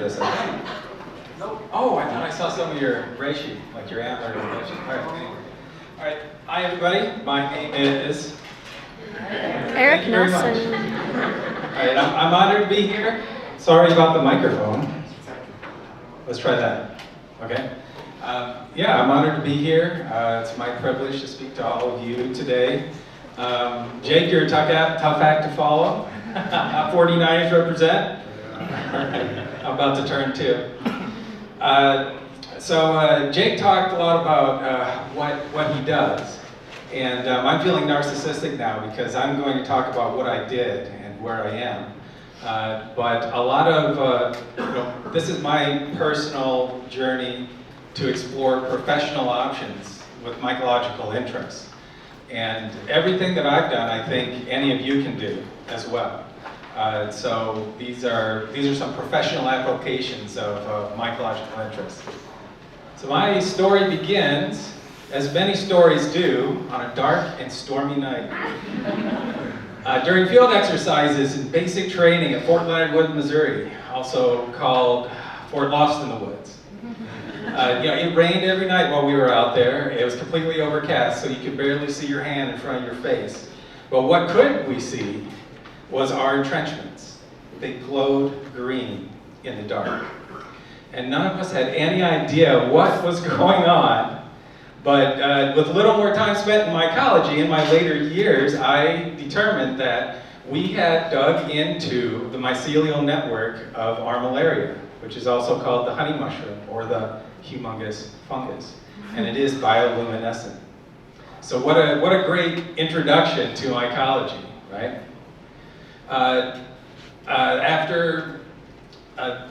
this, I think. Nope. Oh, I thought I saw some of your reishi, like your antler reishi. All right, anyway. All right, hi everybody. My name is Erik Nelson. All right, I'm honored to be here. Sorry about the microphone. Let's try that. Okay. Yeah, I'm honored to be here. It's my privilege to speak to all of you today. Jake, you're a tough act to follow. 49ers represent. I'm about to turn 2. So Jake talked a lot about what he does. And I'm feeling narcissistic now because I'm going to talk about what I did and where I am. But a lot of, this is my personal journey to explore professional options with mycological interests. And everything that I've done, I think any of you can do as well. So these are some professional applications of mycological interests. So my story begins, as many stories do, on a dark and stormy night. During field exercises and basic training at Fort Leonard Wood, Missouri, also called Fort Lost in the Woods. It rained every night while we were out there. It was completely overcast, so you could barely see your hand in front of your face. But what could we see was our entrenchments. They glowed green in the dark. And none of us had any idea what was going on. But with a little more time spent in mycology in my later years, I determined that we had dug into the mycelial network of armillaria, which is also called the honey mushroom or the humongous fungus, and it is bioluminescent. So what a great introduction to mycology, right?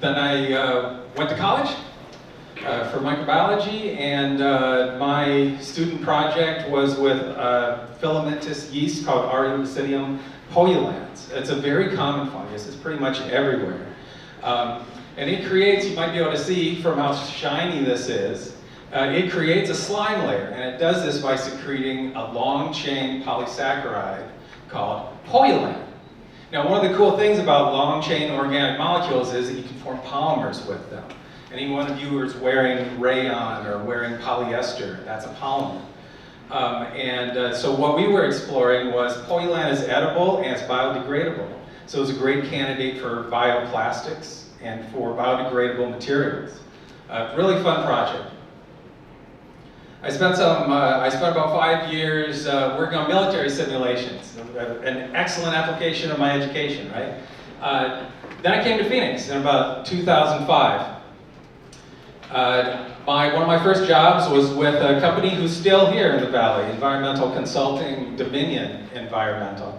Then I went to college for microbiology, and my student project was with filamentous yeast called Basidium poululans. It's a very common fungus. It's pretty much everywhere. And it creates, you might be able to see from how shiny this is, it creates a slime layer, and it does this by secreting a long-chain polysaccharide called poululan. Now, one of the cool things about long-chain organic molecules is that you can form polymers with them. Any one of you who is wearing rayon or wearing polyester, that's a polymer. So what we were exploring was poululan is edible and it's biodegradable. So it was a great candidate for bioplastics and for biodegradable materials. Really fun project. I spent about 5 years working on military simulations, an excellent application of my education, right? Then I came to Phoenix in about 2005. One of my first jobs was with a company who's still here in the Valley, Environmental Consulting Dominion Environmental.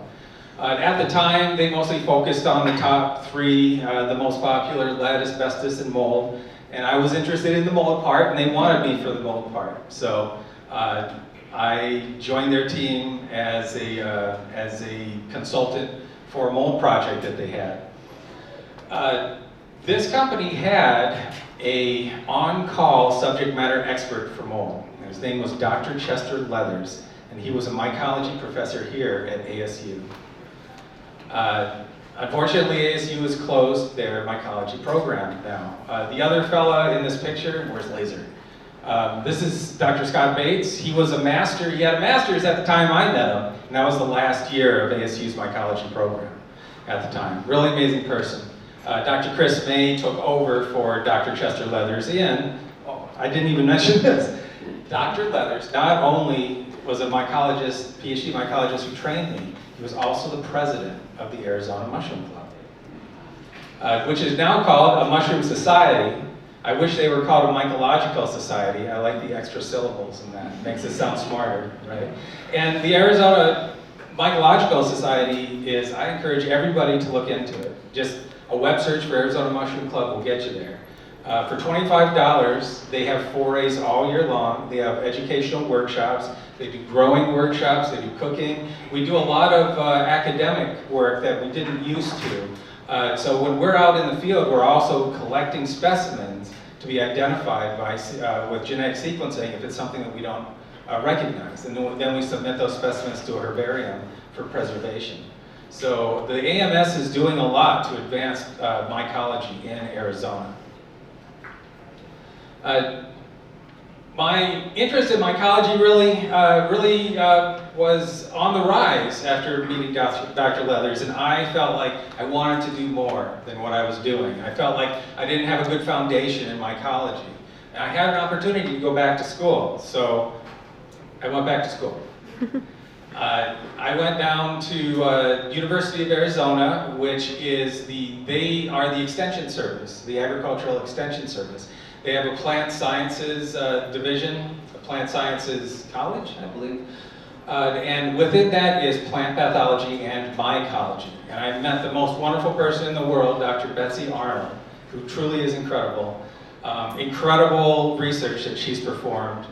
At the time, they mostly focused on the top 3, the most popular: lead, asbestos, and mold. And I was interested in the mold part, and they wanted me for the mold part. So I joined their team as a consultant for a mold project that they had. This company had a on-call subject matter expert for mold. And his name was Dr. Chester Leathers, and he was a mycology professor here at ASU. Unfortunately, ASU has closed their mycology program now. The other fella in this picture, where's Laser? This is Dr. Scott Bates. He was a master, he had a master's at the time I met him, and that was the last year of ASU's mycology program at the time. Really amazing person. Dr. Chris May took over for Dr. Chester Leathers I didn't even mention this. Dr. Leathers not only was a mycologist, PhD mycologist who trained me, he was also the president of the Arizona Mushroom Club, which is now called a Mushroom Society. I wish they were called a Mycological Society. I like the extra syllables in that. It makes it sound smarter, right? And the Arizona Mycological Society is, I encourage everybody to look into it. Just a web search for Arizona Mushroom Club will get you there. For $25, they have forays all year long. They have educational workshops. They do growing workshops. They do cooking. We do a lot of academic work that we didn't used to. So when we're out in the field, we're also collecting specimens to be identified with genetic sequencing if it's something that we don't recognize. And then we submit those specimens to a herbarium for preservation. So the AMS is doing a lot to advance mycology in Arizona. My interest in mycology really was on the rise after meeting Dr. Leathers, and I felt like I wanted to do more than what I was doing. I felt like I didn't have a good foundation in mycology. And I had an opportunity to go back to school, so I went back to school. I went down to University of Arizona, which is they are the extension service, the agricultural extension service. They have a plant sciences division, a plant sciences college, I believe. And within that is plant pathology and mycology. And I met the most wonderful person in the world, Dr. Betsy Arnold, who truly is incredible. Incredible research that she's performed.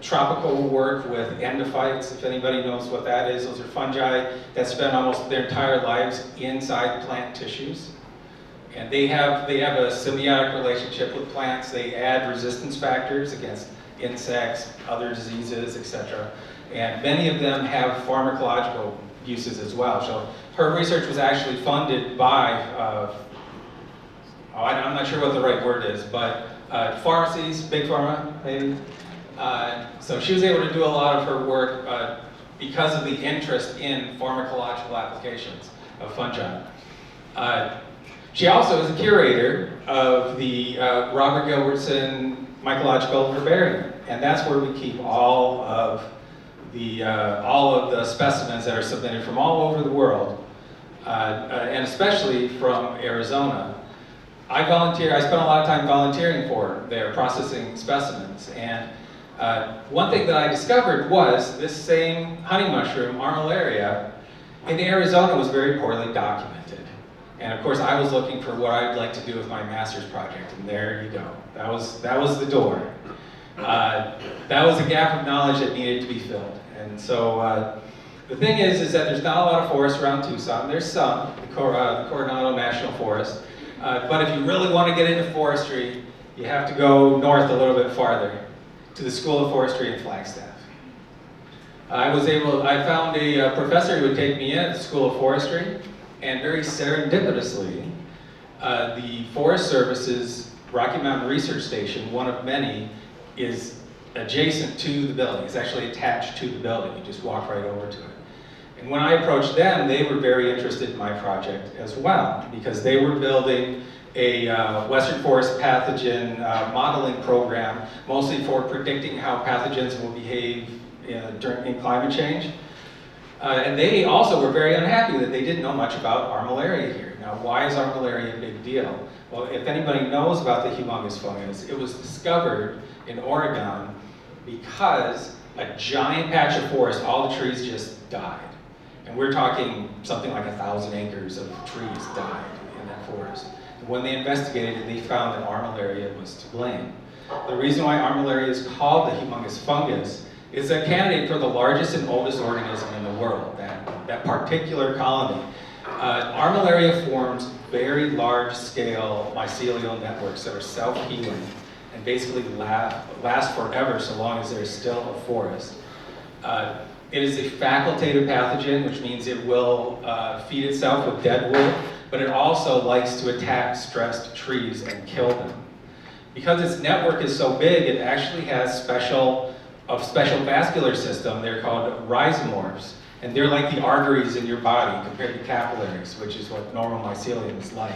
Tropical work with endophytes, if anybody knows what that is. Those are fungi that spend almost their entire lives inside plant tissues. And they have a symbiotic relationship with plants. They add resistance factors against insects, other diseases, etc. And many of them have pharmacological uses as well. So her research was actually funded by, I'm not sure what the right word is, but pharmacies, big pharma, maybe. So she was able to do a lot of her work because of the interest in pharmacological applications of fungi. She also is a curator of the Robert Gilbertson Mycological Herbarium, and that's where we keep all of the specimens that are submitted from all over the world, and especially from Arizona. I spent a lot of time volunteering for their processing specimens, and one thing that I discovered was this same honey mushroom, Armillaria, in Arizona was very poorly documented. And of course, I was looking for what I'd like to do with my master's project, and there you go. That was the door. That was a gap of knowledge that needed to be filled. And so the thing is that there's not a lot of forest around Tucson. There's some, the Coronado National Forest. But if you really want to get into forestry, you have to go north a little bit farther to the School of Forestry in Flagstaff. I found a professor who would take me in at the School of Forestry, and very serendipitously, the Forest Service's Rocky Mountain Research Station, one of many, is adjacent to the building. It's actually attached to the building. You just walk right over to it. And when I approached them, they were very interested in my project as well, because they were building a Western forest pathogen modeling program, mostly for predicting how pathogens will behave in climate change. And they also were very unhappy that they didn't know much about Armillaria here. Now, why is Armillaria a big deal? Well, if anybody knows about the humongous fungus, it was discovered in Oregon because a giant patch of forest, all the trees just died. And we're talking something like 1,000 acres of trees died in that forest. And when they investigated it, they found that Armillaria was to blame. The reason why Armillaria is called the humongous fungus is a candidate for the largest and oldest organism in the world, that particular colony. Armillaria forms very large-scale mycelial networks that are self-healing and basically last forever so long as there's still a forest. It is a facultative pathogen, which means it will feed itself with dead wood, but it also likes to attack stressed trees and kill them. Because its network is so big, it actually has a special vascular system. They're called rhizomorphs, and they're like the arteries in your body compared to capillaries, which is what normal mycelium is like.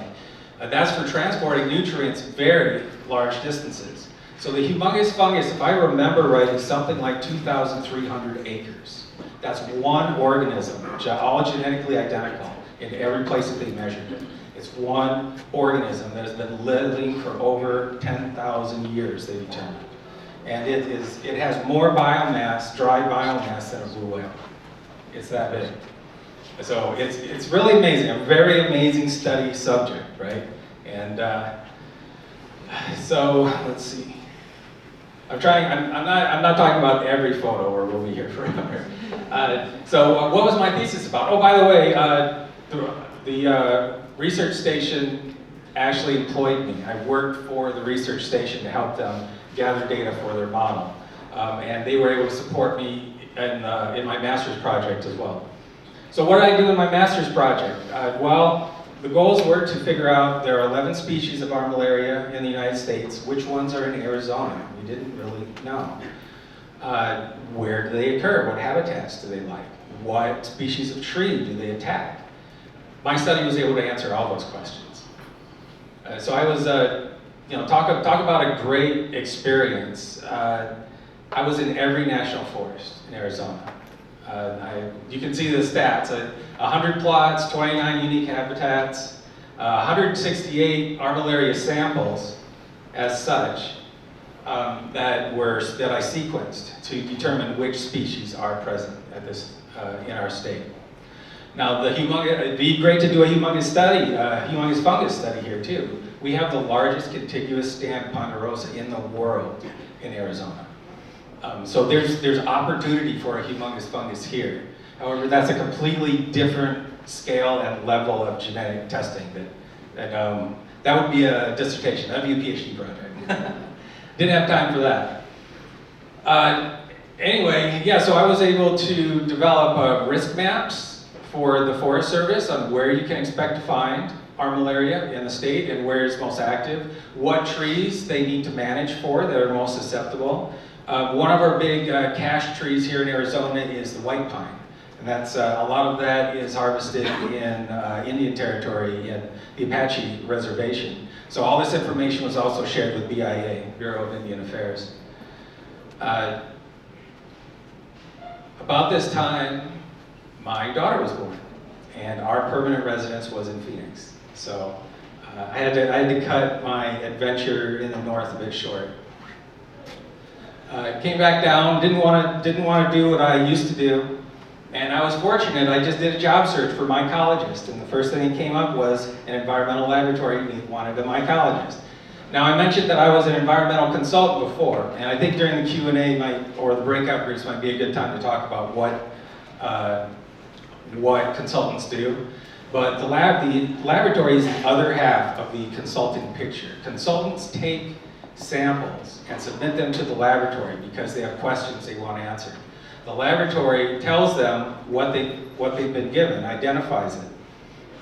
That's for transporting nutrients very large distances. So the humongous fungus, if I remember right, is something like 2,300 acres. That's one organism, all genetically identical in every place that they measured it. It's one organism that has been living for over 10,000 years, they determined. And it has more biomass, dry biomass, than a blue whale. It's that big. So it's really amazing, a very amazing study subject, right? And so let's see. I'm not talking about every photo, or we'll be here forever. So what was my thesis about? Oh, by the way, the research station actually employed me. I worked for the research station to help them gather data for their model. And they were able to support me in my master's project as well. So what did I do in my master's project? Well, the goals were to figure out there are 11 species of armillaria in the United States. Which ones are in Arizona? We didn't really know. Where do they occur? What habitats do they like? What species of tree do they attack? My study was able to answer all those questions. So I was, talk about a great experience. I was in every national forest in Arizona. You can see the stats, 100 plots, 29 unique habitats, 168 armillaria samples as such that I sequenced to determine which species are present at in our state. Now, it'd be great to do a humongous fungus study here too. We have the largest contiguous stand ponderosa in the world in Arizona. So there's opportunity for a humongous fungus here. However, that's a completely different scale and level of genetic testing that would be a dissertation, that'd be a PhD project. Didn't have time for that. Anyway, yeah, so I was able to develop risk maps for the Forest Service on where you can expect to find armillaria in the state and where it's most active, what trees they need to manage for that are most susceptible. One of our big cash trees here in Arizona is the white pine. And that's, a lot of that is harvested in Indian territory in the Apache Reservation. So all this information was also shared with BIA, Bureau of Indian Affairs. About this time, my daughter was born, and our permanent residence was in Phoenix. So I had to cut my adventure in the north a bit short. Came back down, didn't want to do what I used to do, and I was fortunate. I just did a job search for mycologist, and the first thing that came up was an environmental laboratory wanted a mycologist. Now, I mentioned that I was an environmental consultant before, and I think during the Q&A or the breakout groups might be a good time to talk about what consultants do. But the laboratory is the other half of the consulting picture. Consultants take samples and submit them to the laboratory because they have questions they want answered. The laboratory tells them what they've been given, identifies it,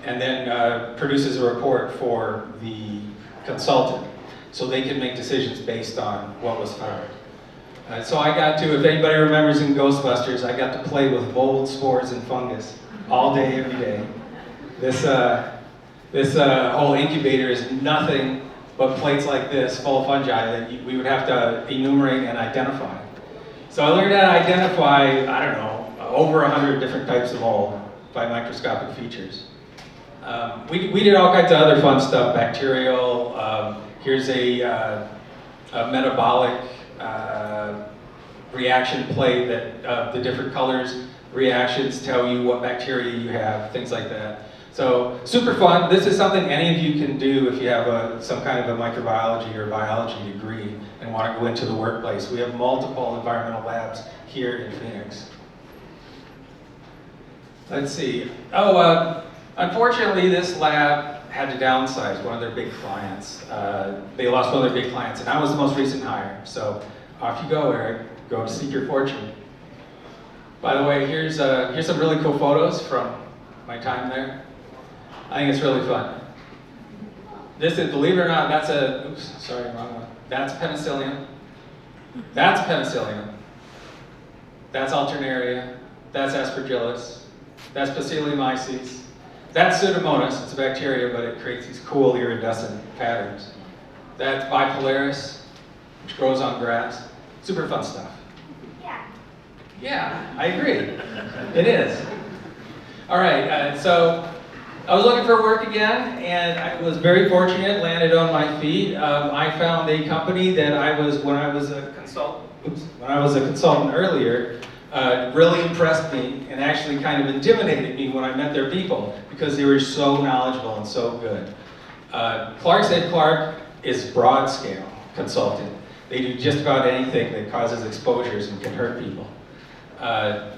and then produces a report for the consultant so they can make decisions based on what was found. So I got to, if anybody remembers in Ghostbusters, I got to play with mold, spores, and fungus all day, every day. This whole incubator is nothing but plates like this full of fungi that we would have to enumerate and identify. So I learned how to identify, I don't know, over 100 different types of mold by microscopic features. We did all kinds of other fun stuff, bacterial. Here's a metabolic reaction plate that the different colors reactions tell you what bacteria you have, things like that. So super fun. This is something any of you can do if you have some kind of a microbiology or biology degree and want to go into the workplace. We have multiple environmental labs here in Phoenix. Let's see. Unfortunately, this lab had to downsize one of their big clients. They lost one of their big clients, and I was the most recent hire. So off you go, Eric. Go seek your fortune. By the way, here's some really cool photos from my time there. I think it's really fun. This is, believe it or not, that's wrong one. That's penicillium. That's penicillium. That's alternaria. That's aspergillus. That's Bacillomyces. That's Pseudomonas. It's a bacteria, but it creates these cool iridescent patterns. That's Bipolaris, which grows on grass. Super fun stuff. Yeah, I agree. It is. All right, so I was looking for work again, and I was very fortunate, landed on my feet. I found a company that when I was a consultant earlier, really impressed me and actually kind of intimidated me when I met their people because they were so knowledgeable and so good. Clark said Clark is broad scale consulting. They do just about anything that causes exposures and can hurt people.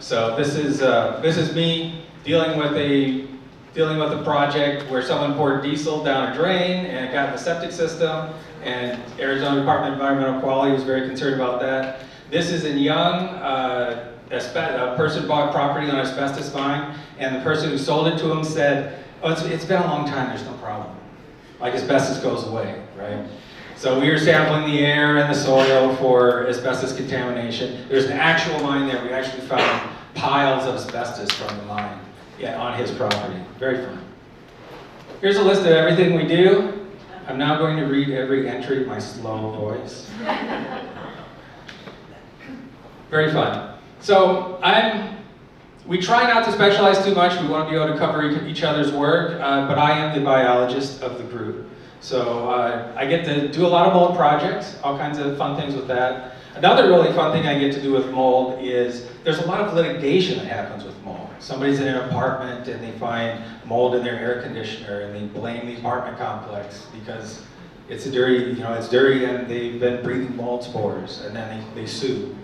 So this is me dealing with a project where someone poured diesel down a drain and it got in the septic system, and Arizona Department of Environmental Quality was very concerned about that. This is in young a person bought property on asbestos mine, and the person who sold it to him said, "Oh, it's been a long time, there's no problem. Like asbestos goes away," right? So we were sampling the air and the soil for asbestos contamination. There's an actual mine there. We actually found piles of asbestos from the mine on his property. Very fun. Here's a list of everything we do. I'm now going to read every entry in my slow voice. Very fun. So we try not to specialize too much. We want to be able to cover each other's work, but I am the biologist of the group. So I get to do a lot of mold projects, all kinds of fun things with that. Another really fun thing I get to do with mold is there's a lot of litigation that happens with mold. Somebody's in an apartment and they find mold in their air conditioner and they blame the apartment complex because it's dirty and they've been breathing mold spores, and then they sue.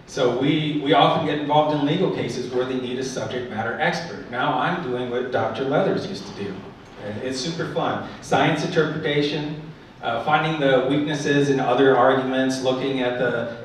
So we often get involved in legal cases where they need a subject matter expert. Now I'm doing what Dr. Leathers used to do. And it's super fun. Science interpretation, finding the weaknesses in other arguments, looking at the